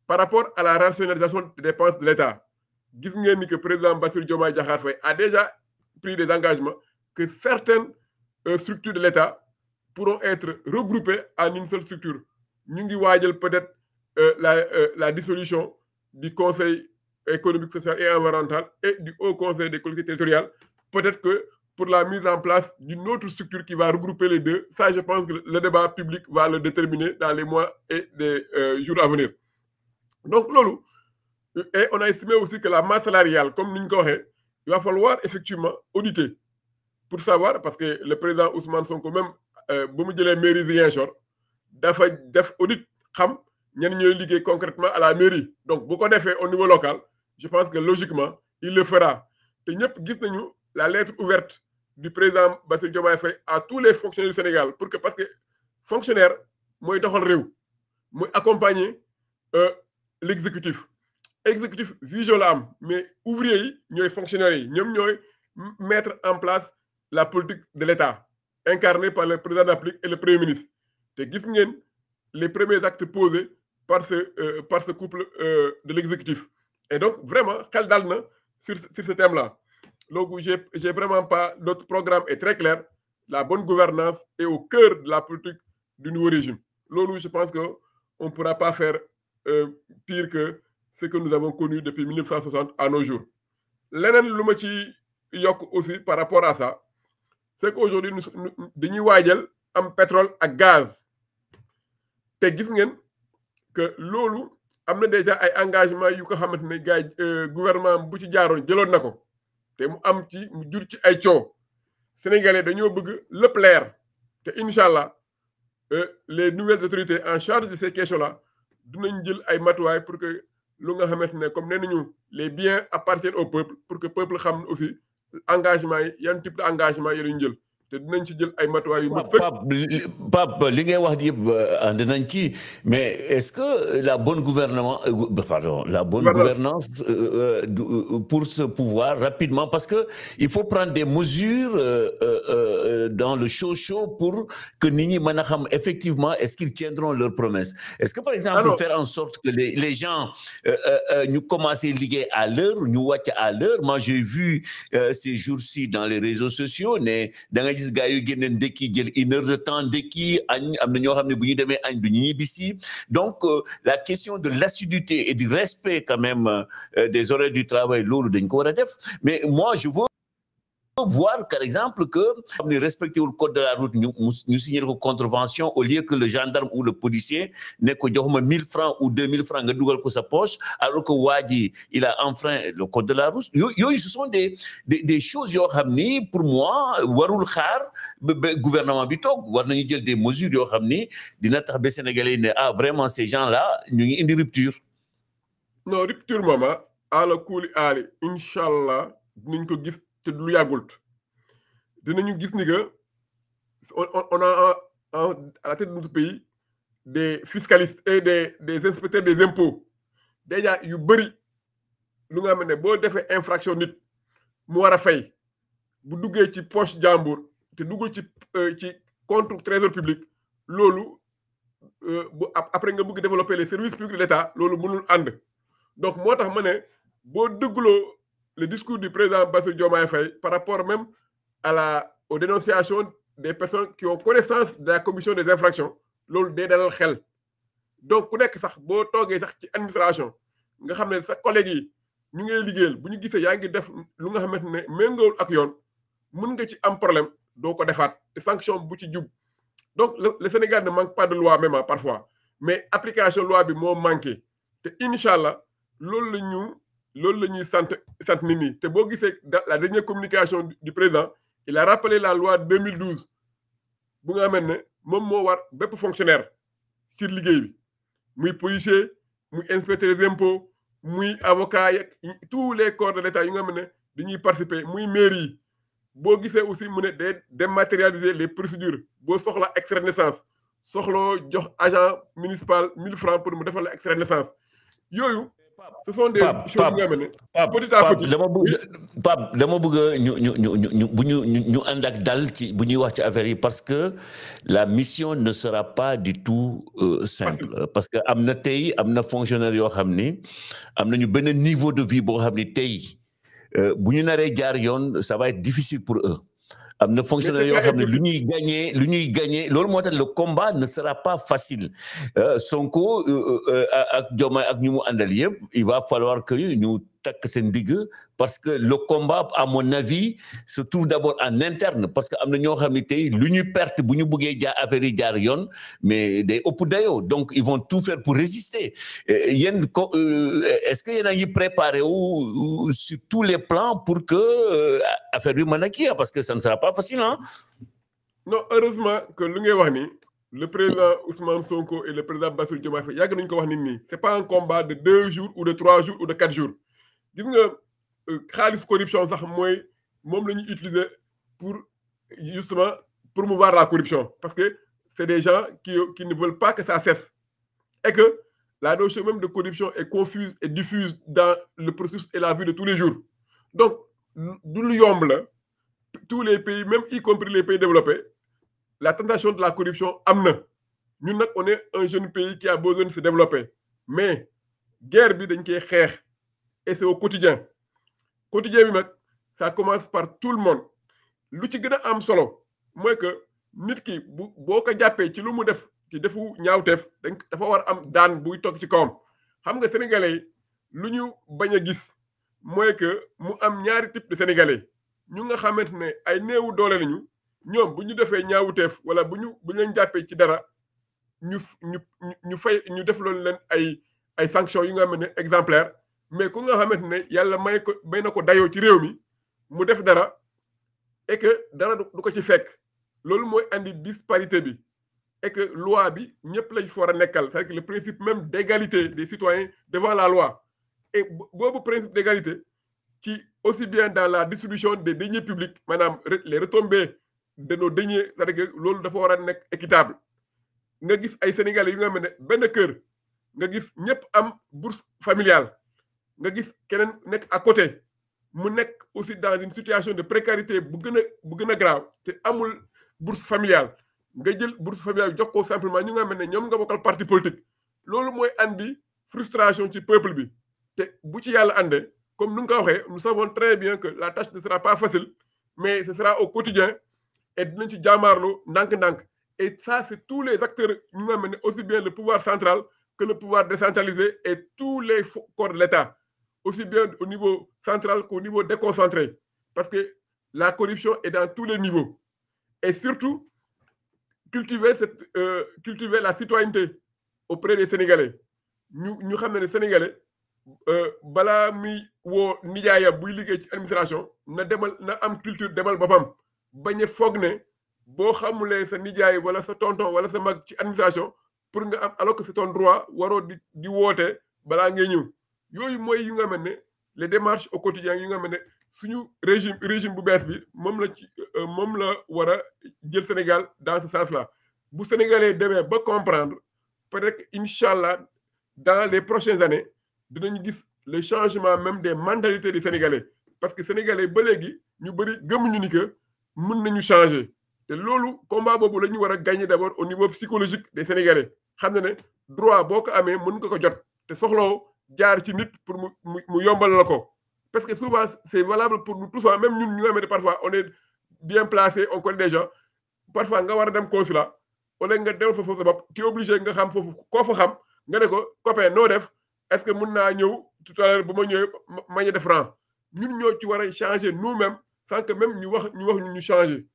par rapport à la rationalisation des dépenses de l'État gis ngeen ni que président Bassirou Diomaye Diakhar Faye a déjà pris des engagements que certaines structures de l'État pourront être regroupées en une seule structure ñu ngi waajal peut-être la dissolution du Conseil économique, social et environnemental et du Haut Conseil des collectivités territoriales. Peut-être que pour la mise en place d'une autre structure qui va regrouper les deux, ça je pense que le débat public va le déterminer dans les mois et les jours à venir. Donc loolu, et on a estimé aussi que la masse salariale, comme ni ñu ko waxee, il va falloir effectivement auditer pour savoir, parce que le président Ousmane Sonko même ba mu jëlee mairie Ziguinchor dafa def audit xam ñenn ñooy liggéey concrètement à la mairie. Donc bu ko defee au niveau local, je pense que logiquement il le fera. te ñëpp gis nañu la lettre ouverte du président Bassirou Diomaye Faye à tous les fonctionnaires du Sénégal parce que fonctionnaire mooy doxal réew mooy accompagner l'exécutif vision la am mais ouvrier yi ñooy fonctionnaires yi ñoom ñooy mettre en place la politique de l'État incarnée par le président de la République et le premier ministre te gis ngeen les premiers actes posés par ce couple de l'exécutif. Et donc vraiment xel dal na sur ce thème-là. Donc j'ai vraiment pas, notre programme est très clair, la bonne gouvernance est au cœur de la politique du nouveau régime. Loolu je pense que on pourra pas faire pire que ce que nous avons connu depuis 1960 à nos jours. Leneen lu ma ci yokk aussi par rapport à ça, c'est qu'aujourd'hui dañuy waajal am pétrole ak gaz te gis ngeen que loolu am na déjà ay engagement yu ko xamante ne gars yi gouvernement bu ci jaaroon jëloon na ko te mu am ci mu jur ci ay coow sénégalais dañoo bëgg lépp leer te incha allah les nouvelles autorités en charge de ces questions là dinañ jël ay matuwaay pour que lu nga xamante ne comme nee nañu les biens appartiennent au peuple pour que peuple xam aussi engagement yi yan type d'engagement yi ñu jël te dinañ ci jël ay matuwaay yu mat sëkk. Pape li ngay wax yëpp ànd nañ ci mais est-ce que la bonne gouvernance pour ce pouvoir rapidement parce que il faut prendre des mesures dans le chaud pour que nit ñi mën a xam effectivement est-ce qu'ils tiendront leurs promesses. Est-ce que par exemple faire en sorte que les gens ñu commencer liggéey à l'heure ñu wàcc à l'heure. Moi j'ai vu ces jours-ci dans les réseaux sociaux ne da nga gis gars yu génne ndekki jël 1 heure de temps ndekki añ am na ñoo xam ne bu ñu demee añ du ñu ñibbisi. Donc la question de l'assiduité et du respect quand même des horaires du travail loolu dañ ko war a def mais moi je veux voir par exemple que xam ne respecté wul code de la route ñu signer ko contravention au lieu que le gendarme ou le policier ne ko joxuma 1000 francs ou 2000 francs nga dugal ko sa poche alors que waa ji il a enfreint le code de la route yooyu ce sont des choses yoo xam ni pour moi warul xaar ba gouvernement bi toog war nañu jël des mesures yoo xam ni dina tax ba Sénégalais ne vraiment ces gens-là ñu ngi indi rupture. non rupture moom ala kuuli aali incha allah dinañ ko gis. te lu yàggul dinañu gis ni que on a à la tête de notre pays des fiscalistes et des inspecteurs des impôts déjà yu bëri lu nga xam ne boo defee infraction nit mu war a fay bu duggee ci poche jàmbur te duggul ci compte trésor public loolu bu après nga bëgg développer les services publics de l'État loolu mënul ànd donc moo tax ma ne boo dëggloo le discours du président Bassirou Diomaye Faye par rapport même aux dénonciations des personnes qui ont connaissance de la commission des infractions loolu day dalal xel donc ku nekk sax boo toogee sax ci administration nga xam ne sa collègue yi ñu ngay liggéeyal bu ñu gisee yaa ngi def lu nga xamante ne méngool ak yoon mën nga ci am problème doo ko defaat te sanction bu ci jub donc le Sénégal ne manque pas de loi même parfois mais application loi bi moo manqué te incha allah loolu la ñuy sant nit ñi te boo gisee la dernière communication du président il a rappelé la loi 2012 bu nga xamante ne moom moo war bépp fonctionnaire ci liggéey bi muy policier muy inspecteur des impôts muy avocat yi tous les corps de l'État yu nga xamante ne dañuy participer muy mairie yi boo gisee aussi mu ne day dématérialiser les procédures boo soxla extrait de naissance soxloo jox agent municipal 1000 francs pour mu defal la extrait de naissance yooyu. ce sont des choses qui amènent petit à petit. dama bëgg ñu ànd ak dal ci bu ñuy wax ci affaire yi parce que la mission ne sera pas du tout simple parce que am na tey am na fonctionnaire yoo xam ni am nañu benn niveau de vie boo xam ni tey bu ñu naree jaar yoon ça va être difficile pour eux. am na fonctionnaire yoo xam ne lu ñuy gagner loolu moo tax le combat ne sera pas facile Sonko ak Diomaye ak ñu mu àndal yëpp il va falloir que ñu takk seen digg parce que le combat à mon avis se trouve d'abord en interne parce que am na ñoo xam ne tey lu ñuy perte bu ñu bëggee jaar affaire yi jaar yoon mais day ëpp dayoo donc ils vont tout faire pour résister yéen est-ce que yéen a ngi préparé wu sur tous les plans pour que affaire bi mën a kii parce que ça ne sera pas facile hein. Non, heureusement que lu ngay wax ni le président Ousmane Sonko et le président Bassirou Diomaye Faye yàgg nañu ko wax nit ñi c'est pas un combat de 2 jours ou de 3 jours ou de 4 jours gis nga xaalis corruption sax mooy moom la ñuy utiliser pour justement promouvoir la corruption parce que c'est des gens qui ne veulent pas que ça cesse et que la notion même de corruption est confuse et diffuse dans le processus et la vie de tous les jours donc du lu yomb la tous les pays même y compris les pays développés la tentation de la corruption am na ñun nag on est un jeune pays qui a besoin de se développer mais guerre bi dañ koy xeex et c'est au quotidien bi nag ça commence par tout le monde lu ci gën a am solo mooy que nit ki boo ko jàppee ci lu mu def ci defu ñaawteef dafa war am daan buy toog ci kawam xam nga sénégalais yi lu ñu bañ a gis mooy que mu am ñaari type de sénégalais ñu nga xamante ne ay néewu doole lañu ñoom bu ñu defee ñaawteef wala bu ñu leen jàppee ci dara ñu def loolu leen ay sanctions yu nga xam ne exemplaire mais ku nga xamante ne yàlla may na ko dayoo ci réew mi mu def dara et que dara du ko ci fekk loolu mooy andi disparité bi et que loi bi ñëpp lañ fa war a nekkal c'est-à-dire que le principe même d'égalité des citoyens devant la loi et boobu principe d'égalité ci aussi bien dans la distribution des deniers publics maanaam les retombées de nos deniers c'est-à-dire que loolu dafa war a nekk équitable nga gis ay sénégalais yu nga xam ne benn kër nga gis ñëpp am bourse familiale nga gis keneen nekk à côté mu nekk aussi dans une situation de précarité bu gën a grave te amul bourse familiale nga jël bourse familiale jox ko simplement ñu nga xam ne ñoom nga bokkal parti politique loolu mooy andi frustration ci peuple bi te bu ci yàlla àndee comme nu nga ko waxee nous savons très bien que la tâche ne sera pas facile mais ce sera au quotidien et dinañ ci jaamaarloo ndànk-ndànk et ça c'est tous les acteurs ñu nga xam ne aussi bien le pouvoir central que le pouvoir décentralisé et tous les corps de l'État aussi bien au niveau central qu'au niveau déconcentré parce que la corruption est dans tous les niveaux et surtout cultiver la citoyenneté auprès des Sénégalais ñu xam ne Sénégalais balaa muy woo nijaayam buy liggéey ci administration na am culture demal boppam bañ a foog ne boo xamulee sa nijaay wala sa tonton wala sa mag ci administration pour nga am alors que c'est ton droit waroo di woote balaa ngay ñëw yooyu mooy yu nga xam ne les démarches au quotidien yu nga xam ne suñu régime bu bees bi moom la war a jël Sénégal dans ce sens-là bu Sénégalais demee ba comprendre peut-être incha allah dans les prochaines années dinañ gis le changement même des mentalités des Sénégalais parce que Sénégalais ba léegi ñu bëri gëmuñu ni que mën nañu changer te loolu combat boobu la ñu war a gagner d'abord au niveau psychologique des Sénégalais xam ne droit boo ko amee mën nga ko jot te soxloo jaar ci nit pour mu yombal la ko parce que souvent c'est valable pour nous tous même ñun ñu nga xam ne parfois on est bien placé on connaît des gens parfois nga war a dem consulat wala nga dem fa foofu sa bopp tu es obligé nga xam foofu koo fa xam nga ne ko copain noo def est-ce que mën naa ñëw tout à l'heure bu ma ñëwee ma def franc ñun ñoo ci war a changer nous-mêmes sans que même ñu wax ñu changer